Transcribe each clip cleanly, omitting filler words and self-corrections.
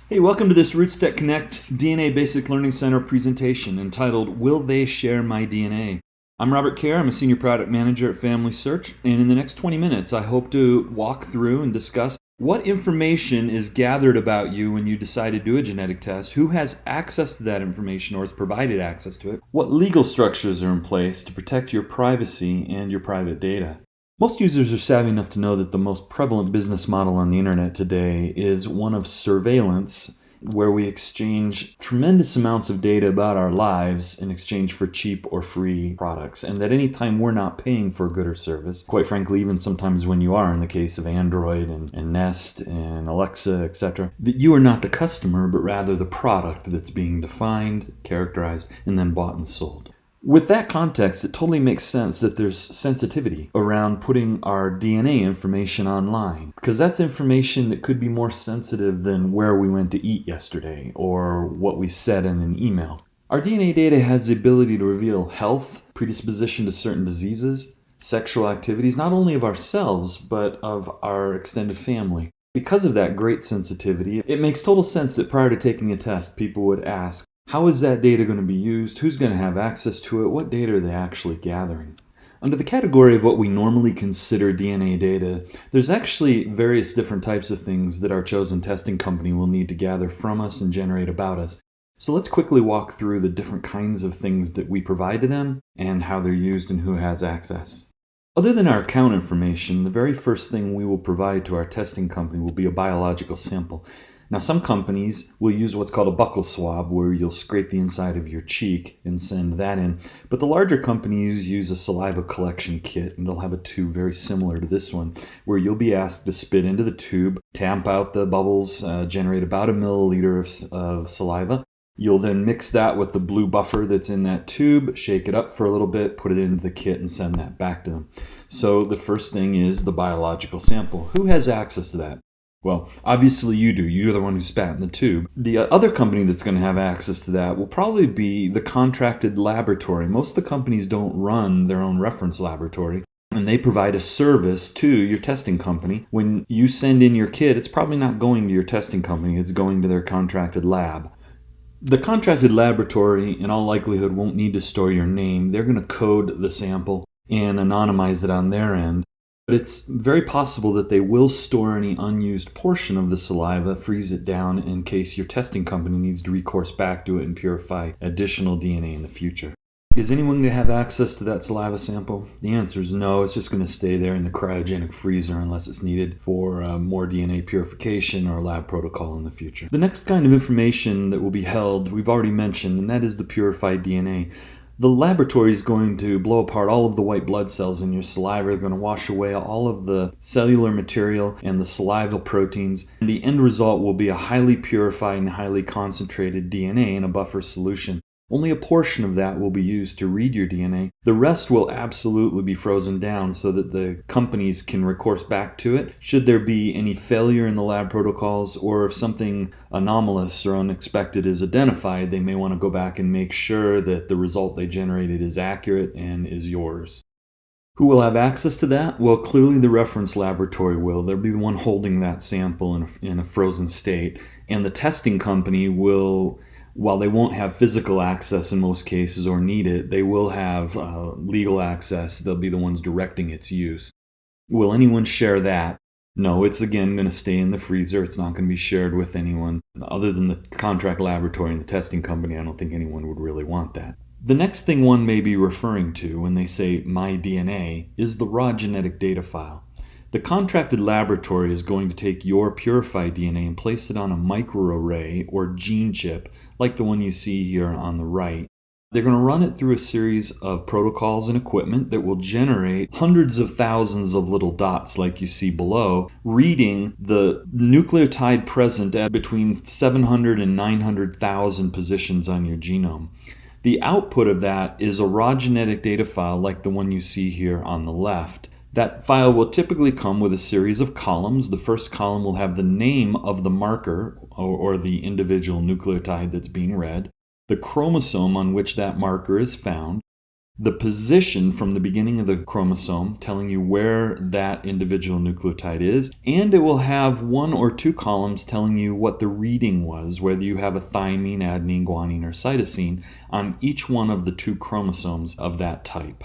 Hey, welcome to this RootsTech Connect DNA Basic Learning Center presentation entitled, Will They Share My DNA? I'm Robert Kerr. I'm a Senior Product Manager at FamilySearch, and in the next 20 minutes, I hope to walk through and discuss what information is gathered about you when you decide to do a genetic test, who has access to that information or has provided access to it, what legal structures are in place to protect your privacy and your private data. Most users are savvy enough to know that the most prevalent business model on the internet today is one of surveillance, where we exchange tremendous amounts of data about our lives in exchange for cheap or free products. And that anytime we're not paying for a good or service, quite frankly, even sometimes when you are, in the case of Android and Nest and Alexa, etc., that you are not the customer, but rather the product that's being defined, characterized, and then bought and sold. With that context, it totally makes sense that there's sensitivity around putting our DNA information online, because that's information that could be more sensitive than where we went to eat yesterday or what we said in an email. Our DNA data has the ability to reveal health, predisposition to certain diseases, sexual activities, not only of ourselves, but of our extended family. Because of that great sensitivity, it makes total sense that prior to taking a test, people would ask, how is that data going to be used? Who's going to have access to it? What data are they actually gathering? Under the category of what we normally consider DNA data, there's actually various different types of things that our chosen testing company will need to gather from us and generate about us. So let's quickly walk through the different kinds of things that we provide to them and how they're used and who has access. Other than our account information, the very first thing we will provide to our testing company will be a biological sample. Now, some companies will use what's called a buccal swab, where you'll scrape the inside of your cheek and send that in. But the larger companies use a saliva collection kit, and they'll have a tube very similar to this one, where you'll be asked to spit into the tube, tamp out the bubbles, generate about 1 milliliter of saliva. You'll then mix that with the blue buffer that's in that tube, shake it up for a little bit, put it into the kit, and send that back to them. So the first thing is the biological sample. Who has access to that? Well, obviously you do. You're the one who spat in the tube. The other company that's going to have access to that will probably be the contracted laboratory. Most of the companies don't run their own reference laboratory, and they provide a service to your testing company. When you send in your kit, it's probably not going to your testing company. It's going to their contracted lab. The contracted laboratory, in all likelihood, won't need to store your name. They're going to code the sample and anonymize it on their end. But it's very possible that they will store any unused portion of the saliva, freeze it down in case your testing company needs to recourse back to it and purify additional DNA in the future. Is anyone going to have access to that saliva sample? The answer is no. It's just going to stay there in the cryogenic freezer unless it's needed for more DNA purification or lab protocol in the future. The next kind of information that will be held, we've already mentioned, and that is the purified DNA. The laboratory is going to blow apart all of the white blood cells in your saliva. They're going to wash away all of the cellular material and the salival proteins. And the end result will be a highly purified and highly concentrated DNA in a buffer solution. Only a portion of that will be used to read your DNA. The rest will absolutely be frozen down so that the companies can recourse back to it should there be any failure in the lab protocols, or if something anomalous or unexpected is identified, they may want to go back and make sure that the result they generated is accurate and is yours. Who will have access to that? Well, clearly the reference laboratory will. They'll be the one holding that sample in a frozen state, and the testing company will, while they won't have physical access in most cases or need it, they will have legal access. They'll be the ones directing its use. Will anyone share that? No, it's again going to stay in the freezer. It's not going to be shared with anyone. Other than the contract laboratory and the testing company, I don't think anyone would really want that. The next thing one may be referring to when they say my DNA is the raw genetic data file. The contracted laboratory is going to take your purified DNA and place it on a microarray or gene chip like the one you see here on the right. They're going to run it through a series of protocols and equipment that will generate hundreds of thousands of little dots like you see below, reading the nucleotide present at between 700 and 900,000 positions on your genome. The output of that is a raw genetic data file like the one you see here on the left. That file will typically come with a series of columns. The first column will have the name of the marker or the individual nucleotide that's being read, the chromosome on which that marker is found, the position from the beginning of the chromosome, telling you where that individual nucleotide is, and it will have 1 or 2 columns telling you what the reading was, whether you have a thymine, adenine, guanine, or cytosine on each one of the 2 chromosomes of that type.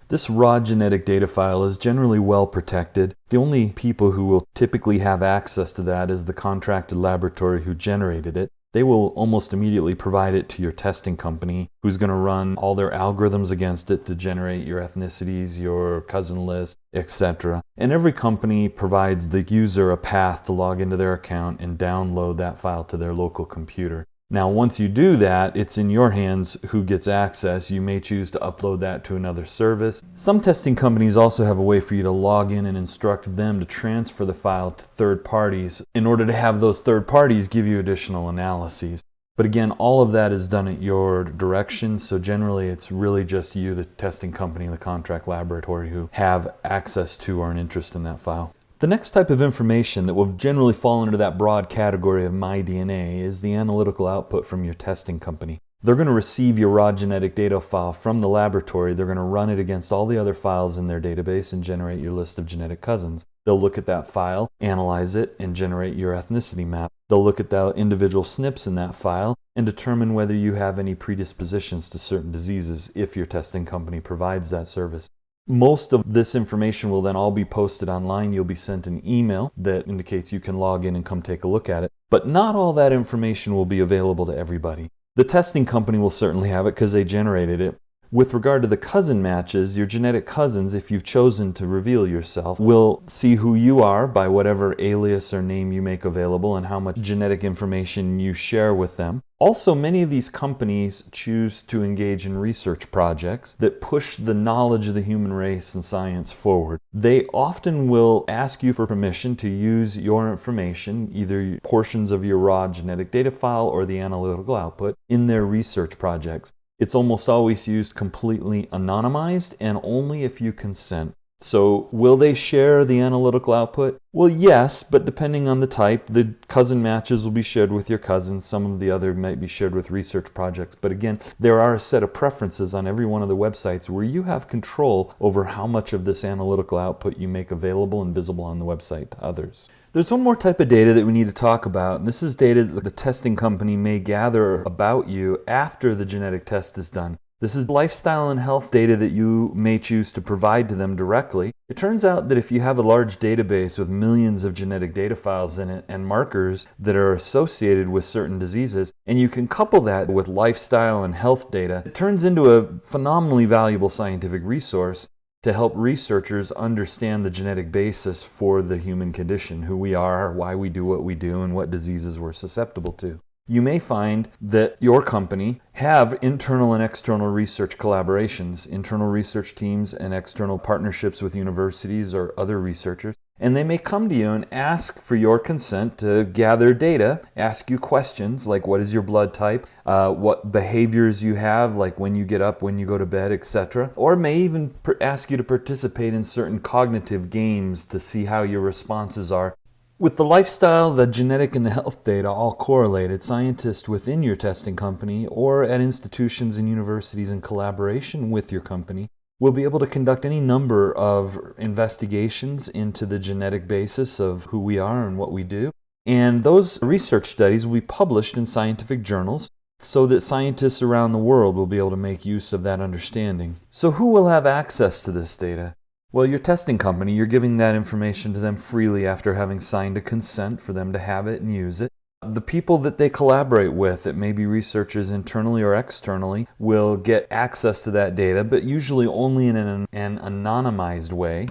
This raw genetic data file is generally well protected. The only people who will typically have access to that is the contracted laboratory who generated it. They will almost immediately provide it to your testing company, who's going to run all their algorithms against it to generate your ethnicities, your cousin list, etc. And every company provides the user a path to log into their account and download that file to their local computer. Now, once you do that, it's in your hands who gets access. You may choose to upload that to another service. Some testing companies also have a way for you to log in and instruct them to transfer the file to third parties in order to have those third parties give you additional analyses. But again, all of that is done at your direction, so generally it's really just you, the testing company, the contract laboratory, who have access to or an interest in that file. The next type of information that will generally fall into that broad category of MyDNA is the analytical output from your testing company. They're going to receive your raw genetic data file from the laboratory. They're going to run it against all the other files in their database and generate your list of genetic cousins. They'll look at that file, analyze it, and generate your ethnicity map. They'll look at the individual SNPs in that file and determine whether you have any predispositions to certain diseases if your testing company provides that service. Most of this information will then all be posted online. You'll be sent an email that indicates you can log in and come take a look at it. But not all that information will be available to everybody. The testing company will certainly have it because they generated it. With regard to the cousin matches, your genetic cousins, if you've chosen to reveal yourself, will see who you are by whatever alias or name you make available and how much genetic information you share with them. Also, many of these companies choose to engage in research projects that push the knowledge of the human race and science forward. They often will ask you for permission to use your information, either portions of your raw genetic data file or the analytical output, in their research projects. It's almost always used completely anonymized and only if you consent. So will they share the analytical output? Well, yes, but depending on the type, the cousin matches will be shared with your cousins. Some of the other might be shared with research projects. But again, there are a set of preferences on every one of the websites where you have control over how much of this analytical output you make available and visible on the website to others. There's one more type of data that we need to talk about, and this is data that the testing company may gather about you after the genetic test is done. This is lifestyle and health data that you may choose to provide to them directly. It turns out that if you have a large database with millions of genetic data files in it and markers that are associated with certain diseases, and you can couple that with lifestyle and health data, it turns into a phenomenally valuable scientific resource to help researchers understand the genetic basis for the human condition, who we are, why we do what we do, and what diseases we're susceptible to. You may find that your company have internal and external research collaborations, internal research teams and external partnerships with universities or other researchers, and they may come to you and ask for your consent to gather data, ask you questions like what is your blood type, what behaviors you have, like when you get up, when you go to bed, etc., or may even ask you to participate in certain cognitive games to see how your responses are. With the lifestyle, the genetic, and the health data all correlated, scientists within your testing company or at institutions and universities in collaboration with your company will be able to conduct any number of investigations into the genetic basis of who we are and what we do. And those research studies will be published in scientific journals so that scientists around the world will be able to make use of that understanding. So who will have access to this data? Well, your testing company, you're giving that information to them freely after having signed a consent for them to have it and use it. The people that they collaborate with, it may be researchers internally or externally, will get access to that data, but usually only in an anonymized way.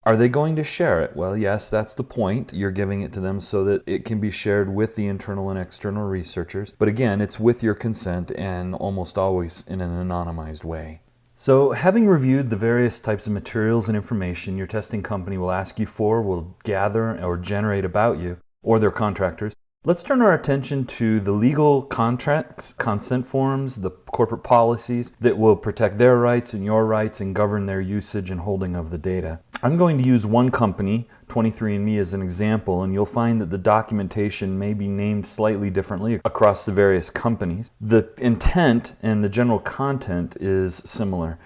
Are they going to share it? Well, yes, that's the point. You're giving it to them so that it can be shared with the internal and external researchers. But again, it's with your consent and almost always in an anonymized way. So having reviewed the various types of materials and information your testing company will ask you for, will gather or generate about you, or their contractors, let's turn our attention to the legal contracts, consent forms, the corporate policies that will protect their rights and your rights and govern their usage and holding of the data. I'm going to use one company, 23andMe, as an example, and you'll find that the documentation may be named slightly differently across the various companies. The intent and the general content is similar.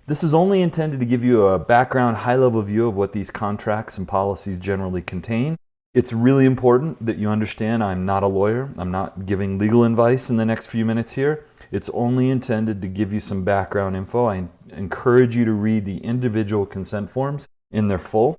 This is only intended to give you a background, high-level view of what these contracts and policies generally contain. It's really important that you understand I'm not a lawyer. I'm not giving legal advice in the next few minutes here. It's only intended to give you some background info. I encourage you to read the individual consent forms in their full,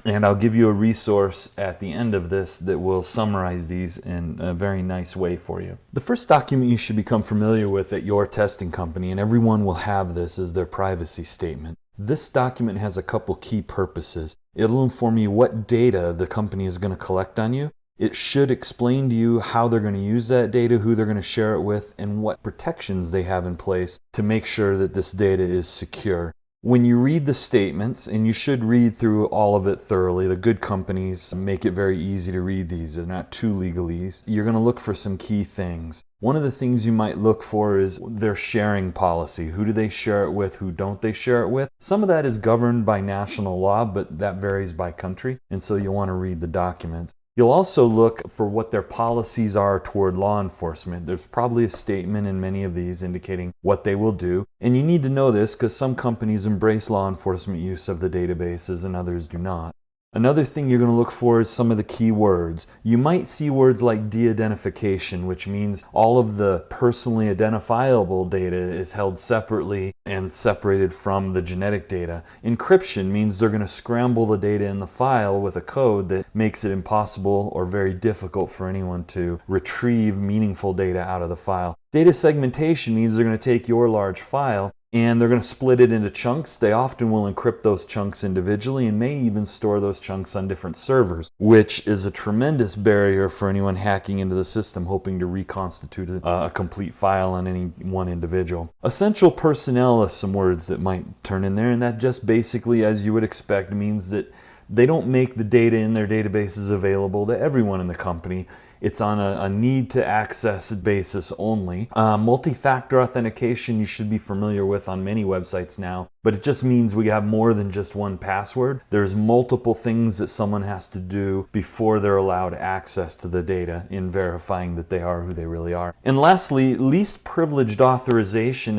and I'll give you a resource at the end of this that will summarize these in a very nice way for you. The first document you should become familiar with at your testing company, and everyone will have this, is their privacy statement. This document has a couple key purposes. It'll inform you what data the company is going to collect on you. It should explain to you how they're going to use that data, who they're going to share it with, and what protections they have in place to make sure that this data is secure. When you read the statements, and you should read through all of it thoroughly, the good companies make it very easy to read these. They're not too legalese. You're going to look for some key things. One of the things you might look for is their sharing policy. Who do they share it with? Who don't they share it with? Some of that is governed by national law, but that varies by country, and so you'll want to read the documents. You'll also look for what their policies are toward law enforcement. There's probably a statement in many of these indicating what they will do. And you need to know this because some companies embrace law enforcement use of the databases and others do not. Another thing you're going to look for is some of the key words. You might see words like de-identification, which means all of the personally identifiable data is held separately and separated from the genetic data. Encryption means they're going to scramble the data in the file with a code that makes it impossible or very difficult for anyone to retrieve meaningful data out of the file. Data segmentation means they're going to take your large file and they're going to split it into chunks. They often will encrypt those chunks individually and may even store those chunks on different servers, which is a tremendous barrier for anyone hacking into the system hoping to reconstitute a complete file on any one individual. Essential personnel is some words that might turn in there, and that just basically, as you would expect, means that they don't make the data in their databases available to everyone in the company. It's on a need-to-access basis only. Multi-factor authentication you should be familiar with on many websites now, but it just means we have more than just one password. There's multiple things that someone has to do before they're allowed access to the data in verifying that they are who they really are. And lastly, least privileged authorization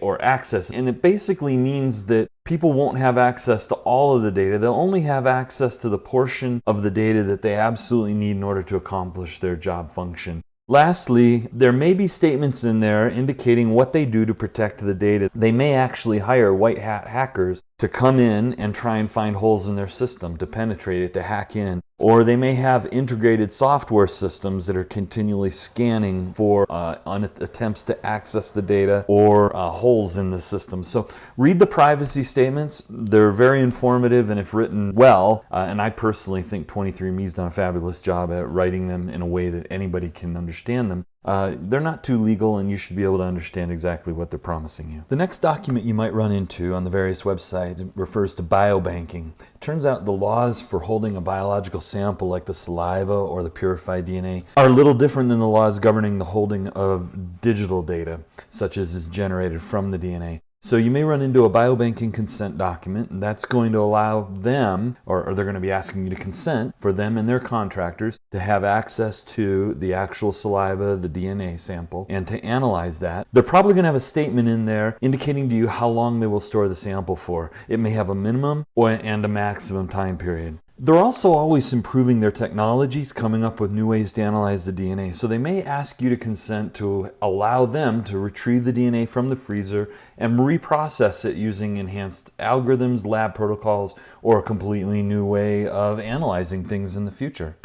or access, and it basically means that people won't have access to all of the data. They'll only have access to the portion of the data that they absolutely need in order to accomplish their job function. Lastly, there may be statements in there indicating what they do to protect the data. They may actually hire white hat hackers to come in and try and find holes in their system, to penetrate it, to hack in. Or they may have integrated software systems that are continually scanning for attempts to access the data or holes in the system. So read the privacy statements. They're very informative, and if written well, and I personally think 23andMe's done a fabulous job at writing them in a way that anybody can understand them. They're not too legal, and you should be able to understand exactly what they're promising you. The next document you might run into on the various websites refers to biobanking. It turns out the laws for holding a biological sample like the saliva or the purified DNA are a little different than the laws governing the holding of digital data, such as is generated from the DNA. So you may run into a biobanking consent document, and that's going to allow them, or they're going to be asking you to consent for them and their contractors to have access to the actual saliva, the DNA sample, and to analyze that. They're probably going to have a statement in there indicating to you how long they will store the sample for. It may have a minimum and a maximum time period. They're also always improving their technologies, coming up with new ways to analyze the DNA. So they may ask you to consent to allow them to retrieve the DNA from the freezer and reprocess it using enhanced algorithms, lab protocols, or a completely new way of analyzing things in the future.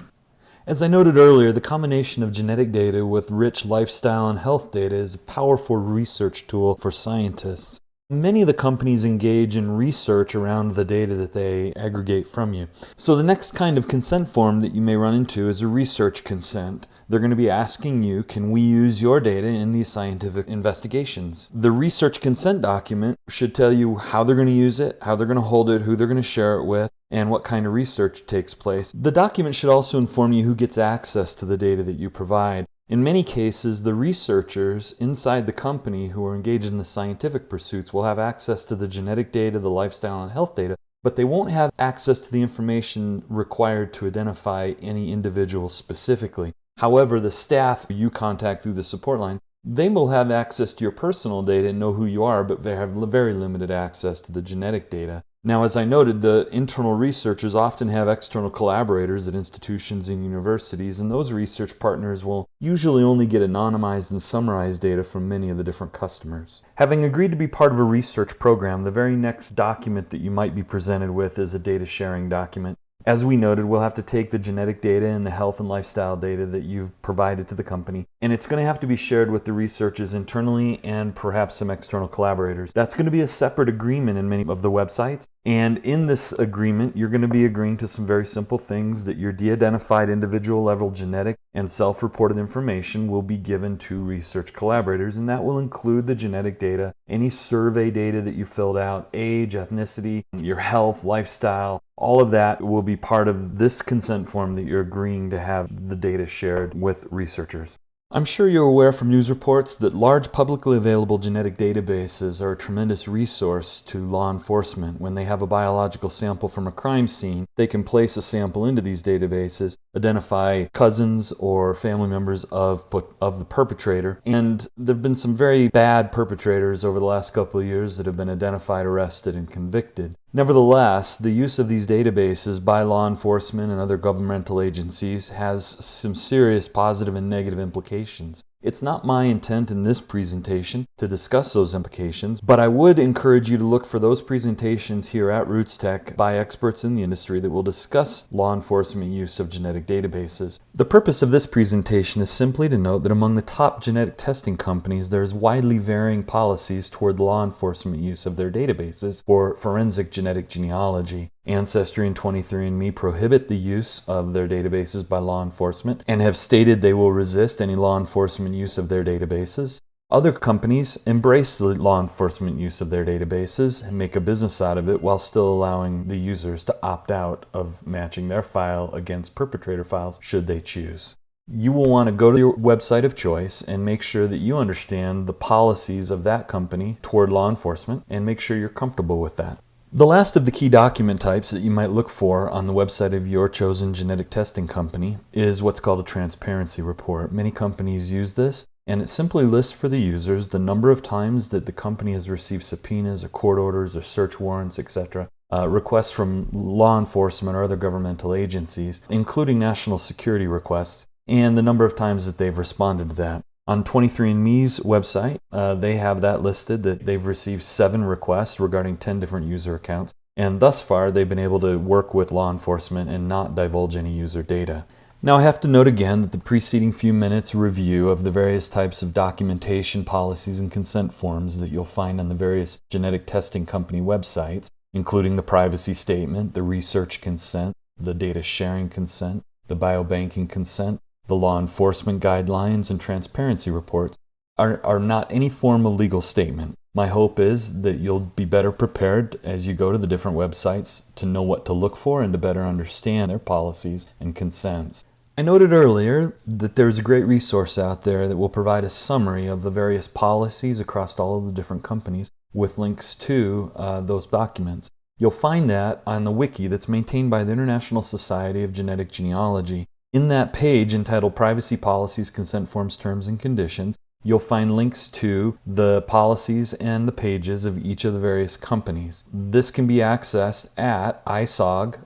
As I noted earlier, the combination of genetic data with rich lifestyle and health data is a powerful research tool for scientists. Many of the companies engage in research around the data that they aggregate from you. So the next kind of consent form that you may run into is a research consent. They're going to be asking you, can we use your data in these scientific investigations? The research consent document should tell you how they're going to use it, how they're going to hold it, who they're going to share it with, and what kind of research takes place. The document should also inform you who gets access to the data that you provide. In many cases, the researchers inside the company who are engaged in the scientific pursuits will have access to the genetic data, the lifestyle and health data, but they won't have access to the information required to identify any individual specifically. However, the staff you contact through the support line, they will have access to your personal data and know who you are, but they have very limited access to the genetic data. Now, as I noted, the internal researchers often have external collaborators at institutions and universities, and those research partners will usually only get anonymized and summarized data from many of the different customers. Having agreed to be part of a research program, the very next document that you might be presented with is a data sharing document. As we noted, we'll have to take the genetic data and the health and lifestyle data that you've provided to the company, and it's going to have to be shared with the researchers internally and perhaps some external collaborators. That's going to be a separate agreement in many of the websites, and in this agreement, you're going to be agreeing to some very simple things: that your de-identified individual level genetic and self-reported information will be given to research collaborators, and that will include the genetic data, any survey data that you filled out, age, ethnicity, your health, lifestyle. All of that will be part of this consent form that you're agreeing to have the data shared with researchers. I'm sure you're aware from news reports that large publicly available genetic databases are a tremendous resource to law enforcement. When they have a biological sample from a crime scene, they can place a sample into these databases, identify cousins or family members of the perpetrator, and there have been some very bad perpetrators over the last couple of years that have been identified, arrested, and convicted. Nevertheless, the use of these databases by law enforcement and other governmental agencies has some serious positive and negative implications. It's not my intent in this presentation to discuss those implications, but I would encourage you to look for those presentations here at RootsTech by experts in the industry that will discuss law enforcement use of genetic databases. The purpose of this presentation is simply to note that among the top genetic testing companies, there's widely varying policies toward law enforcement use of their databases for forensic genetic genealogy. Ancestry and 23andMe prohibit the use of their databases by law enforcement and have stated they will resist any law enforcement use of their databases. Other companies embrace the law enforcement use of their databases and make a business out of it while still allowing the users to opt out of matching their file against perpetrator files should they choose. You will want to go to your website of choice and make sure that you understand the policies of that company toward law enforcement and make sure you're comfortable with that. The last of the key document types that you might look for on the website of your chosen genetic testing company is what's called a transparency report. Many companies use this, and it simply lists for the users the number of times that the company has received subpoenas or court orders or search warrants, etc., requests from law enforcement or other governmental agencies, including national security requests, and the number of times that they've responded to that. On 23andMe's website, they have that listed that they've received 7 requests regarding 10 different user accounts, and thus far they've been able to work with law enforcement and not divulge any user data. Now I have to note again that the preceding few minutes review of the various types of documentation, policies, and consent forms that you'll find on the various genetic testing company websites, including the privacy statement, the research consent, the data sharing consent, the biobanking consent, the law enforcement guidelines, and transparency reports, are not any form of legal statement. My hope is that you'll be better prepared as you go to the different websites to know what to look for and to better understand their policies and consents. I noted earlier that there's a great resource out there that will provide a summary of the various policies across all of the different companies with links to those documents. You'll find that on the wiki that's maintained by the International Society of Genetic Genealogy. In that page entitled Privacy Policies, Consent Forms, Terms, and Conditions, you'll find links to the policies and the pages of each of the various companies. This can be accessed at isog.org/wiki.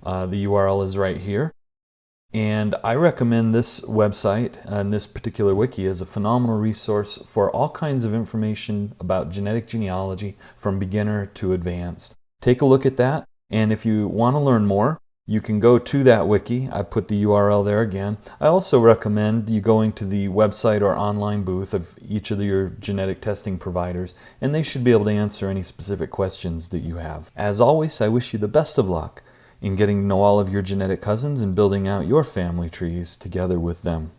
The URL is right here. And I recommend this website and this particular wiki as a phenomenal resource for all kinds of information about genetic genealogy from beginner to advanced. Take a look at that, and if you want to learn more, you can go to that wiki. I put the URL there again. I also recommend you going to the website or online booth of each of your genetic testing providers, and they should be able to answer any specific questions that you have. As always, I wish you the best of luck in getting to know all of your genetic cousins and building out your family trees together with them.